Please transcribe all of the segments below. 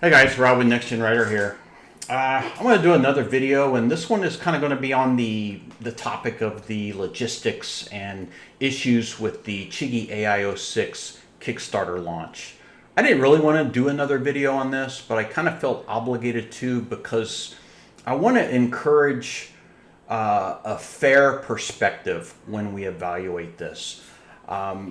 Hey guys, Rob with Next Gen Writer here. I'm going to do another video, and this one is kind of going to be on the topic of the logistics and issues with the Chigee AIO-6 Kickstarter launch. I didn't really want to do another video on this, but I kind of felt obligated to because I want to encourage a fair perspective when we evaluate this.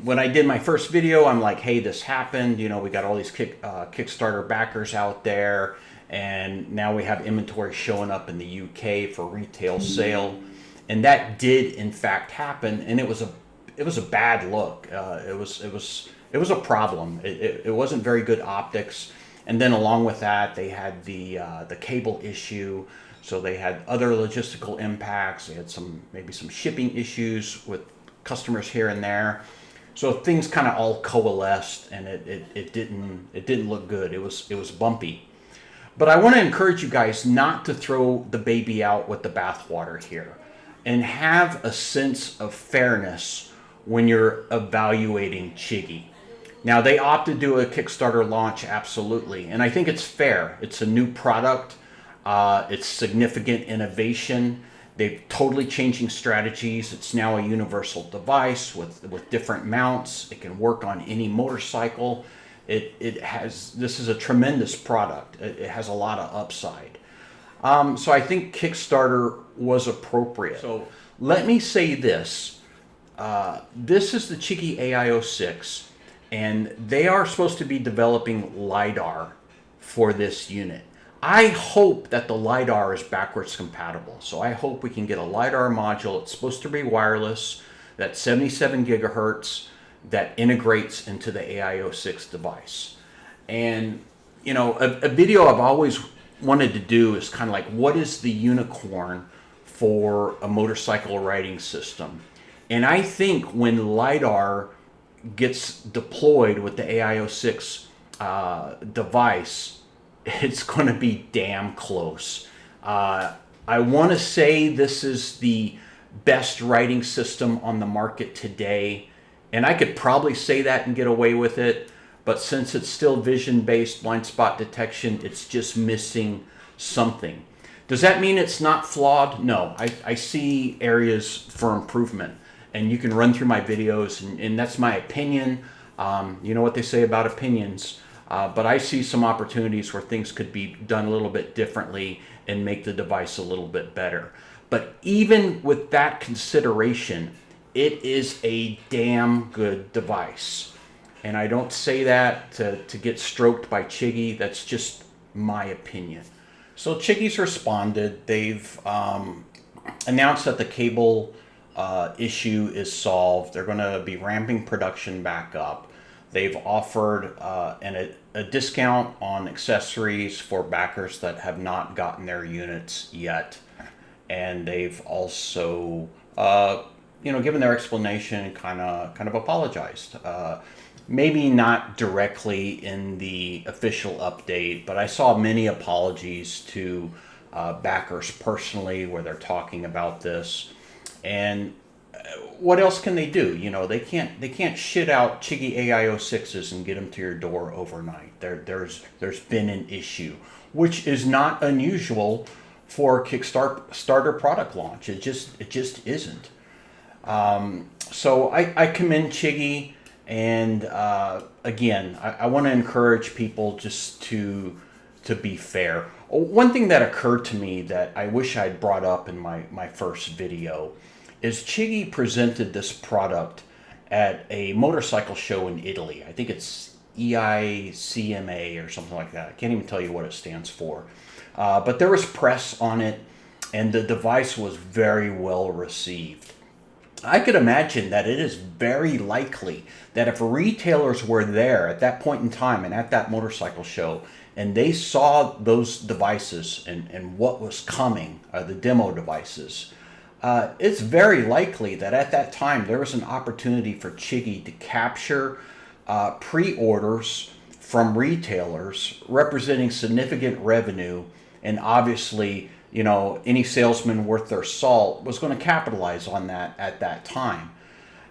When I did my first video, I'm like, hey, this happened. You know, we got all these Kickstarter backers out there, and now we have inventory showing up in the UK for retail sale. And that did, in fact, happen, and it was a bad look. It was a problem. It wasn't very good optics. And then along with that, they had the cable issue. So they had other logistical impacts. They had maybe some shipping issues with customers here and there. So things kind of all coalesced, and it didn't look good. It was bumpy. But I want to encourage you guys not to throw the baby out with the bathwater here, and have a sense of fairness when you're evaluating Chigee. Now, they opted to do a Kickstarter launch, absolutely, and I think it's fair. It's a new product. It's significant innovation. They've totally changing strategies. It's now a universal device with different mounts. It can work on any motorcycle. This is a tremendous product. It has a lot of upside. So I think Kickstarter was appropriate. So let me say this. This is the Chigee AIO-6, and they are supposed to be developing LiDAR for this unit. I hope that the LiDAR is backwards compatible. So I hope we can get a LiDAR module. It's supposed to be wireless, that's 77 gigahertz, that integrates into the AIO-6 device. And, you know, a video I've always wanted to do is kind of like, what is the unicorn for a motorcycle riding system? And I think when LiDAR gets deployed with the AIO-6 device, it's going to be damn close. I want to say this is the best writing system on the market today, and I could probably say that and get away with it, but since it's still vision-based blind spot detection, it's just missing something. Does that mean it's not flawed? No, I see areas for improvement, and you can run through my videos, and that's my opinion. You know what they say about opinions. But I see some opportunities where things could be done a little bit differently and make the device a little bit better. But even with that consideration, it is a damn good device. And I don't say that to get stroked by Chigee. That's just my opinion. So Chigee's responded. They've announced that the cable issue is solved. They're going to be ramping production back up. They've offered a discount on accessories for backers that have not gotten their units yet. And they've also, given their explanation and kind of apologized. Maybe not directly in the official update, but I saw many apologies to backers personally where they're talking about this. And what else can they do? You know, they can't shit out Chigee AIO-6s and get them to your door overnight. There's been an issue, which is not unusual for a Kickstarter product launch. It just isn't. So I commend Chigee, and again, I want to encourage people just to be fair. One thing that occurred to me that I wish I'd brought up in my first video is Chigee presented this product at a motorcycle show in Italy. I think it's EICMA or something like that. I can't even tell you what it stands for. But there was press on it, and the device was very well received. I could imagine that it is very likely that if retailers were there at that point in time and at that motorcycle show, and they saw those devices and what was coming, the demo devices, it's very likely that at that time there was an opportunity for Chigee to capture pre-orders from retailers representing significant revenue, and obviously, you know, any salesman worth their salt was going to capitalize on that at that time.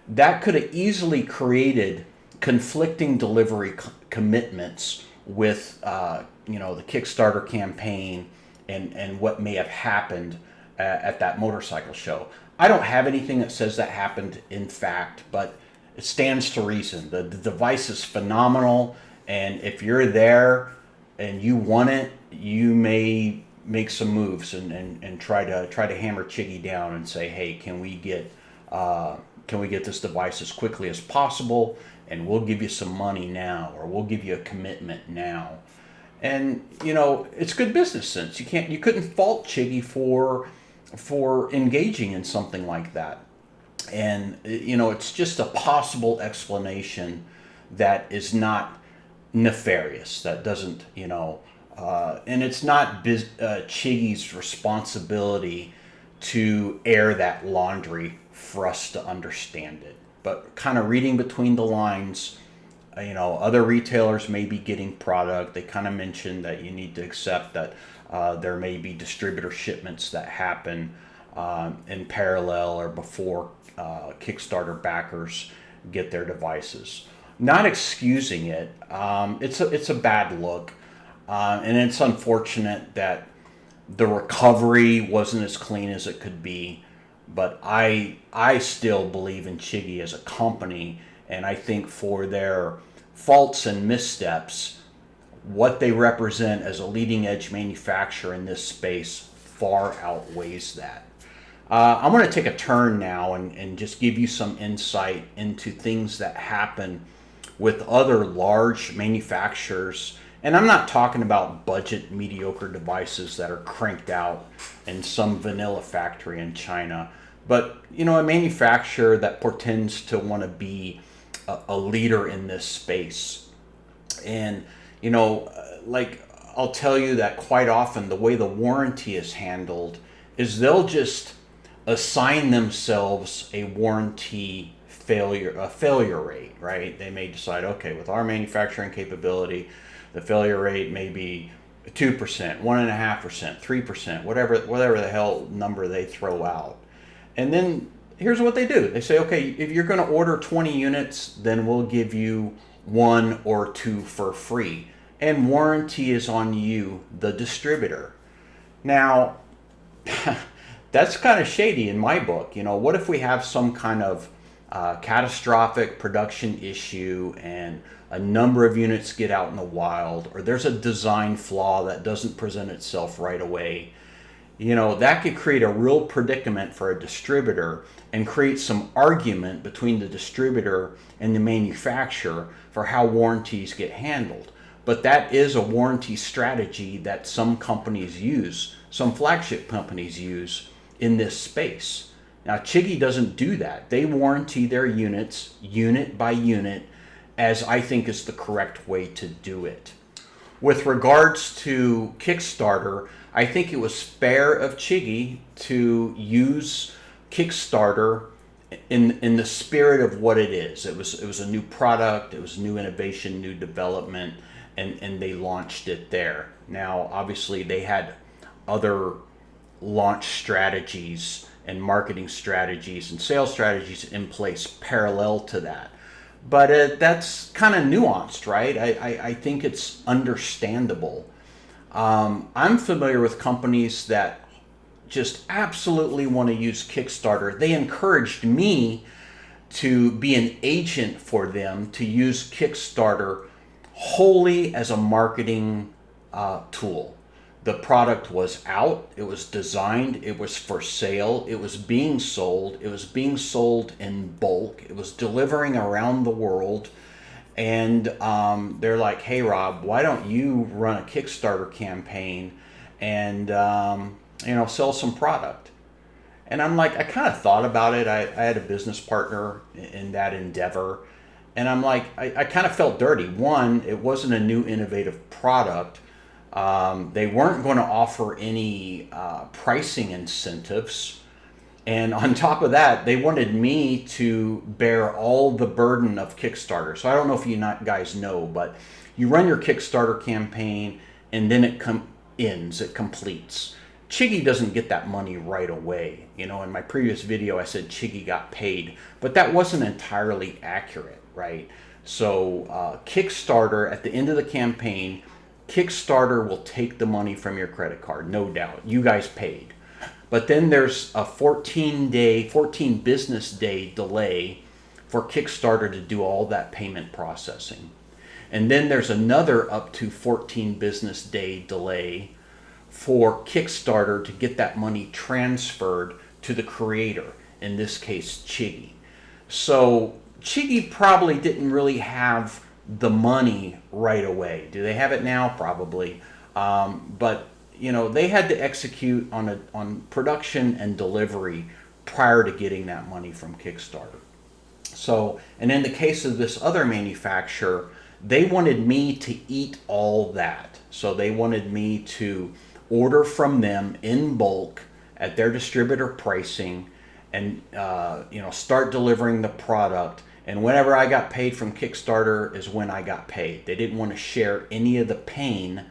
That could have easily created conflicting delivery commitments with the Kickstarter campaign and what may have happened at that motorcycle show. I don't have anything that says that happened in fact, but it stands to reason. The device is phenomenal, and if you're there and you want it, you may make some moves and try to hammer Chigee down and say, hey, can we get this device as quickly as possible, and we'll give you some money now, or we'll give you a commitment now. And it's good business sense. You couldn't fault Chigee for engaging in something like that. And it's just a possible explanation that is not nefarious, that doesn't and it's not Chigee's responsibility to air that laundry for us to understand it. But kind of reading between the lines, other retailers may be getting product. They kind of mentioned that you need to accept that there may be distributor shipments that happen in parallel or before Kickstarter backers get their devices. Not excusing it. It's a bad look, and it's unfortunate that the recovery wasn't as clean as it could be. But I still believe in Chigee as a company, and I think for their faults and missteps, what they represent as a leading edge manufacturer in this space far outweighs that. I'm going to take a turn now and just give you some insight into things that happen with other large manufacturers. And I'm not talking about budget mediocre devices that are cranked out in some vanilla factory in China, but a manufacturer that pretends to want to be a leader in this space. And like I'll tell you that quite often the way the warranty is handled is they'll just assign themselves a warranty failure rate, right? They may decide, okay, with our manufacturing capability, the failure rate may be 2%, 1.5%, 3%, whatever the hell number they throw out. And then here's what they do. They say, okay, if you're going to order 20 units, then we'll give you 1 or 2 for free. And warranty is on you, the distributor. Now, that's kind of shady in my book. What if we have some kind of catastrophic production issue and a number of units get out in the wild, or there's a design flaw that doesn't present itself right away? That could create a real predicament for a distributor and create some argument between the distributor and the manufacturer for how warranties get handled. But that is a warranty strategy that some companies use, some flagship companies use in this space. Now, Chigee doesn't do that. They warranty their units unit by unit, as I think is the correct way to do it. With regards to Kickstarter, I think it was fair of Chigee to use Kickstarter in the spirit of what it is. It was a new product, it was new innovation, new development, and they launched it there. Now, obviously, they had other launch strategies and marketing strategies and sales strategies in place parallel to that. But that's kind of nuanced, right? I think it's understandable. I'm familiar with companies that just absolutely want to use Kickstarter. They encouraged me to be an agent for them to use Kickstarter wholly as a marketing tool. The product was out, it was designed, it was for sale, it was being sold in bulk, it was delivering around the world. And they're like, hey Rob, why don't you run a Kickstarter campaign and sell some product? And I'm like, I kind of thought about it. I had a business partner in that endeavor, and I'm like, I kind of felt dirty. One, it wasn't a new innovative product. They weren't going to offer any pricing incentives. And on top of that, they wanted me to bear all the burden of Kickstarter. So I don't know if you guys know, but you run your Kickstarter campaign and then it ends, it completes. Chigee doesn't get that money right away. In my previous video, I said Chigee got paid, but that wasn't entirely accurate, right? So Kickstarter, at the end of the campaign, Kickstarter will take the money from your credit card, no doubt. You guys paid. But then there's a 14 business day delay for Kickstarter to do all that payment processing. And then there's another up to 14 business day delay for Kickstarter to get that money transferred to the creator, in this case Chigee. So Chigee probably didn't really have the money right away. Do they have it now? Probably. But you know, they had to execute on production and delivery prior to getting that money from Kickstarter. So, and in the case of this other manufacturer, they wanted me to eat all that. So they wanted me to order from them in bulk at their distributor pricing, and you know, start delivering the product. And whenever I got paid from Kickstarter is when I got paid. They didn't want to share any of the pain,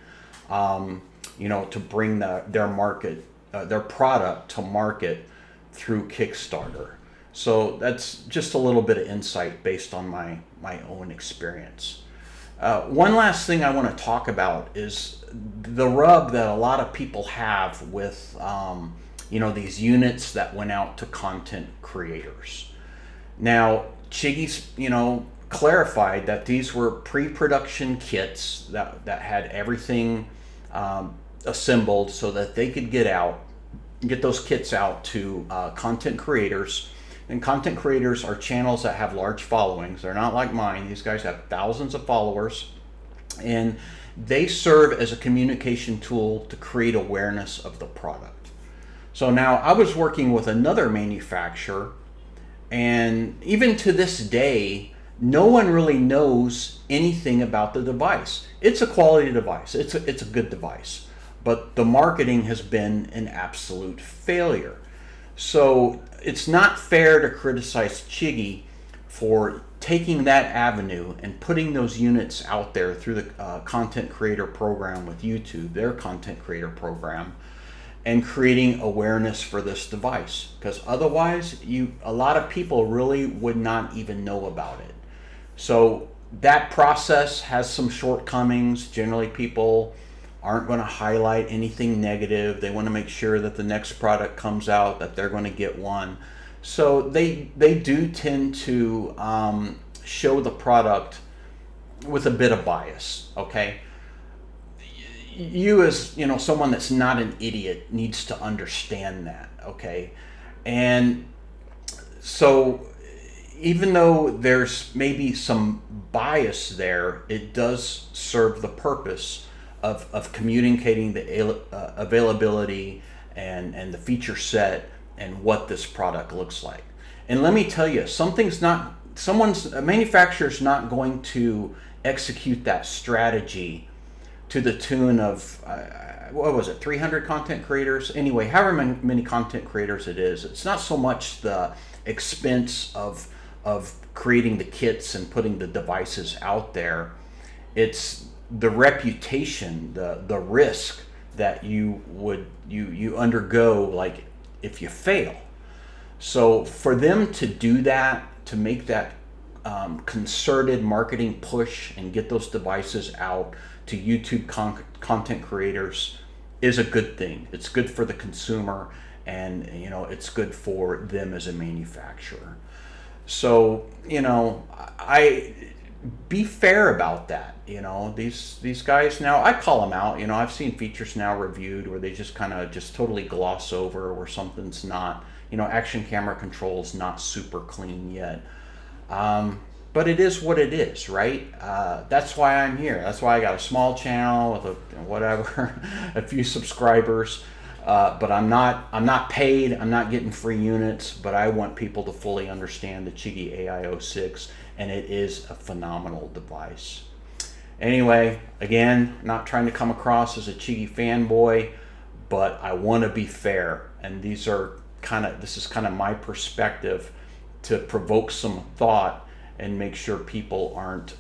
you know, to bring their product to market through Kickstarter. So that's just a little bit of insight based on my own experience. One last thing I want to talk about is the rub that a lot of people have with you know, these units that went out to content creators. Now, Chigee's, you know, clarified that these were pre-production kits that had everything assembled so that they could get those kits out to content creators. And content creators are channels that have large followings. They're not like mine. These guys have thousands of followers, and they serve as a communication tool to create awareness of the product. So now I was working with another manufacturer, and even to this day, no one really knows anything about the device. It's a quality device. It's a good device, but the marketing has been an absolute failure. So it's not fair to criticize Chigee for taking that avenue and putting those units out there through the content creator program with YouTube, their content creator program, and creating awareness for this device. Because otherwise, a lot of people really would not even know about it. So that process has some shortcomings. Generally, people aren't going to highlight anything negative. They want to make sure that the next product comes out, that they're going to get one. So they do tend to show the product with a bit of bias, okay? You, as you know, someone that's not an idiot, needs to understand that, okay? And so even though there's maybe some bias there, it does serve the purpose of communicating the availability and the feature set and what this product looks like. And let me tell you, a manufacturer's not going to execute that strategy to the tune of, what was it, 300 content creators? Anyway, however many content creators it is, it's not so much the expense of creating the kits and putting the devices out there. It's the reputation, the risk that you undergo, like if you fail. So for them to do that, to make that concerted marketing push and get those devices out to YouTube content creators is a good thing. It's good for the consumer, and you know, it's good for them as a manufacturer. So you know, be fair about that. You know, these guys, now I call them out. You know, I've seen features now reviewed where they just totally gloss over, where something's not, you know, action camera controls not super clean yet. But it is what it is, right? That's why I'm here. That's why I got a small channel with a few subscribers. But I'm not paid. I'm not getting free units. But I want people to fully understand the Chigee AIO-6, and it is a phenomenal device. Anyway, again, not trying to come across as a Chigee fanboy, but I want to be fair, and this is kind of my perspective to provoke some thought and make sure people aren't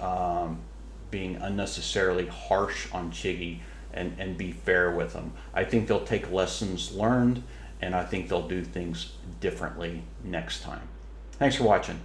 being unnecessarily harsh on Chigee, and be fair with them. I think they'll take lessons learned, and I think they'll do things differently next time. Thanks for watching.